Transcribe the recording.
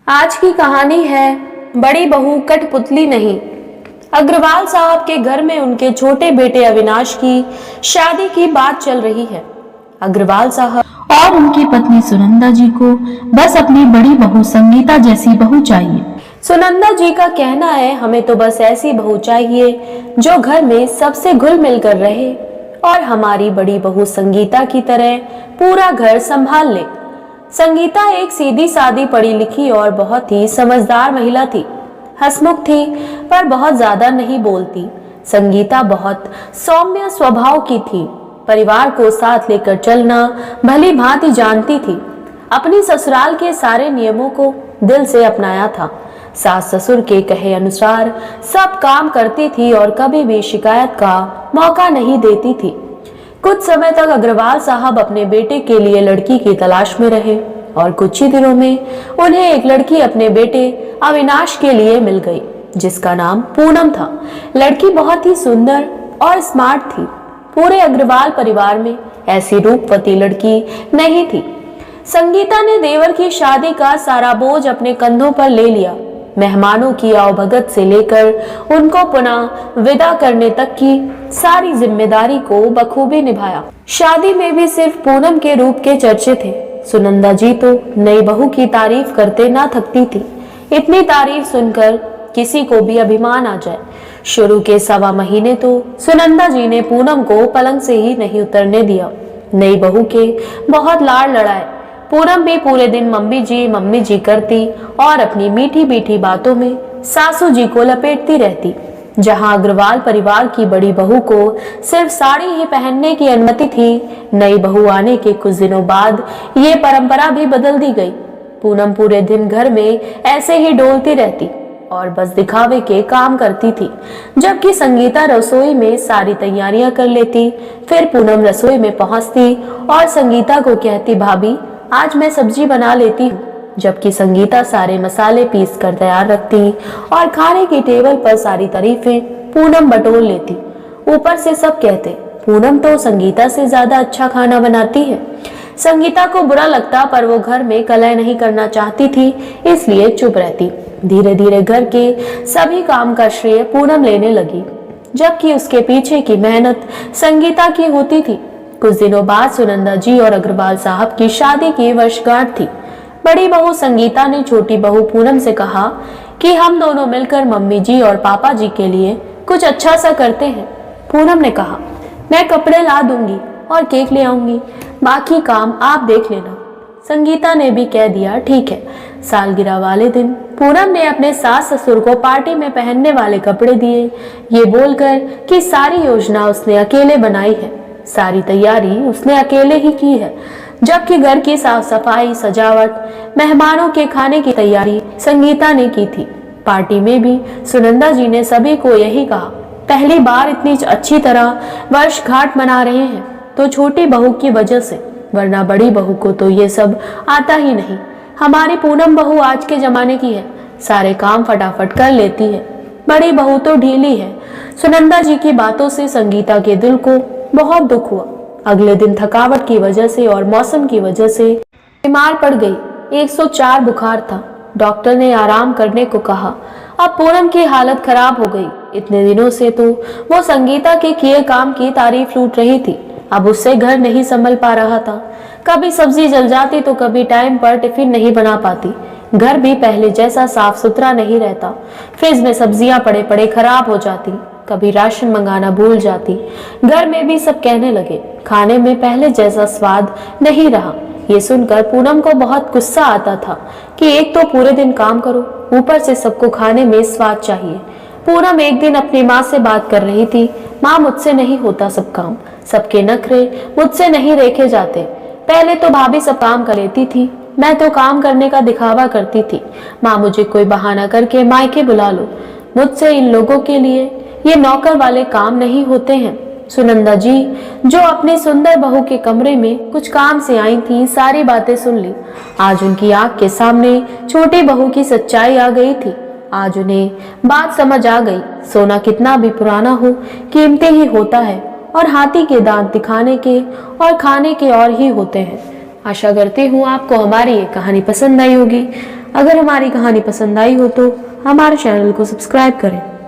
आज की कहानी है बड़ी बहू कठपुतली नहीं। अग्रवाल साहब के घर में उनके छोटे बेटे अविनाश की शादी की बात चल रही है। अग्रवाल साहब और उनकी पत्नी सुनंदा जी को बस अपनी बड़ी बहू संगीता जैसी बहू चाहिए। सुनंदा जी का कहना है, हमें तो बस ऐसी बहू चाहिए जो घर में सबसे घुल मिल कर रहे और हमारी बड़ी बहू संगीता की तरह पूरा घर संभाल ले। संगीता एक सीधी सादी पढ़ी लिखी और बहुत ही समझदार महिला थी। हंसमुख थी पर बहुत ज्यादा नहीं बोलती। संगीता बहुत सौम्य स्वभाव की थी। परिवार को साथ लेकर चलना भली भांति जानती थी। अपनी ससुराल के सारे नियमों को दिल से अपनाया था। सास ससुर के कहे अनुसार सब काम करती थी और कभी भी शिकायत का मौका नहीं देती थी। कुछ समय तक अग्रवाल साहब अपने बेटे के लिए लड़की की तलाश में रहे और कुछ ही दिनों में उन्हें एक लड़की अपने बेटे अविनाश के लिए मिल गई, जिसका नाम पूनम था। लड़की बहुत ही सुंदर और स्मार्ट थी। पूरे अग्रवाल परिवार में ऐसी रूपवती लड़की नहीं थी। संगीता ने देवर की शादी का सारा बोझ अपने कंधों पर ले लिया। मेहमानों की आवभगत से लेकर उनको पुनः विदा करने तक की सारी जिम्मेदारी को बखूबी निभाया। शादी में भी सिर्फ पूनम के रूप के चर्चे थे। सुनंदा जी तो नई बहू की तारीफ करते ना थकती थी। इतनी तारीफ सुनकर किसी को भी अभिमान आ जाए। शुरू के 1.25 महीने तो सुनंदा जी ने पूनम को पलंग से ही नहीं उतरने दिया। नई बहू के बहुत लाड़ लड़ाए। पूनम भी पूरे दिन मम्मी जी करती और अपनी मीठी मीठी बातों में सासू जी को लपेटती रहती। जहां अग्रवाल परिवार की बड़ी बहू को सिर्फ साड़ी ही पहनने की अनुमति थी, नई बहू आने के कुछ दिनों बाद ये परंपरा भी बदल दी गई। पूनम पूरे दिन घर में ऐसे ही डोलती रहती और बस दिखावे के काम करती थी, जबकि संगीता रसोई में सारी तैयारियां कर लेती। फिर पूनम रसोई में पहुंचती और संगीता को कहती, भाभी आज मैं सब्जी बना लेती हूँ, जबकि संगीता सारे मसाले पीस कर तैयार रखती और खाने की टेबल पर सारी तारीफें पूनम बटोर लेती। ऊपर से सब कहते, पूनम तो संगीता से ज्यादा अच्छा खाना बनाती है। संगीता को बुरा लगता पर वो घर में कलह नहीं करना चाहती थी, इसलिए चुप रहती। धीरे धीरे घर के सभी काम का श्रेय पूनम लेने लगी, जबकि उसके पीछे की मेहनत संगीता की होती थी। कुछ दिनों बाद सुनंदा जी और अग्रवाल साहब की शादी की वर्षगांठ थी। बड़ी बहू संगीता ने छोटी बहू पूनम से कहा कि हम दोनों मिलकर मम्मी जी और पापा जी के लिए कुछ अच्छा सा करते हैं। पूनम ने कहा, मैं कपड़े ला दूंगी और केक ले आऊंगी, बाकी काम आप देख लेना। संगीता ने भी कह दिया, ठीक है। सालगिरह वाले दिन पूनम ने अपने सास ससुर को पार्टी में पहनने वाले कपड़े दिए, ये बोलकर कि सारी योजना उसने अकेले बनाई है, सारी तैयारी उसने अकेले ही की है, जबकि घर की साफ सफाई, सजावट, मेहमानों के खाने की तैयारी संगीता ने की थी। पार्टी में भी सुनंदा जी ने सभी को यही कहा, पहली बार इतनी अच्छी तरह वर्षगांठ मना रहे हैं तो छोटी बहू की वजह से, वरना बड़ी बहू को तो ये सब आता ही नहीं। हमारी पूनम बहू आज के जमाने की है, सारे काम फटाफट कर लेती है। बड़ी बहू तो ढीली है। सुनंदा जी की बातों से संगीता के दिल को बहुत दुख हुआ। अगले दिन थकावट की वजह से और मौसम की वजह से बीमार पड़ गई। 104 बुखार था। डॉक्टर ने आराम करने को कहा। अब पूनम की हालत खराब हो गई। इतने दिनों से तो वो संगीता के किए काम की तारीफ लूट रही थी, अब उससे घर नहीं संभल पा रहा था। कभी सब्जी जल जाती तो कभी टाइम पर टिफिन नहीं बना पाती। घर भी पहले जैसा साफ सुथरा नहीं रहता। फ्रिज में सब्जियां पड़े पड़े खराब हो जाती। कभी राशन मंगाना भूल जाती। घर में भी सब कहने लगे, खाने में पहले जैसा स्वाद नहीं रहा। ये सुनकर पूनम को बहुत गुस्सा आता था कि एक तो पूरे दिन काम करो, ऊपर से सबको खाने में स्वाद चाहिए। पूनम एक दिन अपनी माँ से बात कर रही थी, माँ मुझसे नहीं होता सब काम, सबके नखरे मुझसे नहीं रेखे जाते। पहले तो भाभी सब काम कर लेती थी, मैं तो काम करने का दिखावा करती थी। माँ मुझे कोई बहाना करके मायके बुला लो, मुझसे इन लोगों के लिए ये नौकर वाले काम नहीं होते हैं। सुनंदा जी जो अपनी सुंदर बहू के कमरे में कुछ काम से आई थी, सारी बातें सुन ली। आज उनकी आंख के सामने छोटी बहू की सच्चाई आ गई थी। आज उन्हें बात समझ आ गई, सोना कितना भी पुराना हो कीमती ही होता है और हाथी के दांत दिखाने के और खाने के और ही होते हैं। आशा करती हूँ आपको हमारी ये कहानी पसंद आई होगी। अगर हमारी कहानी पसंद आई हो तो हमारे चैनल को सब्सक्राइब करें।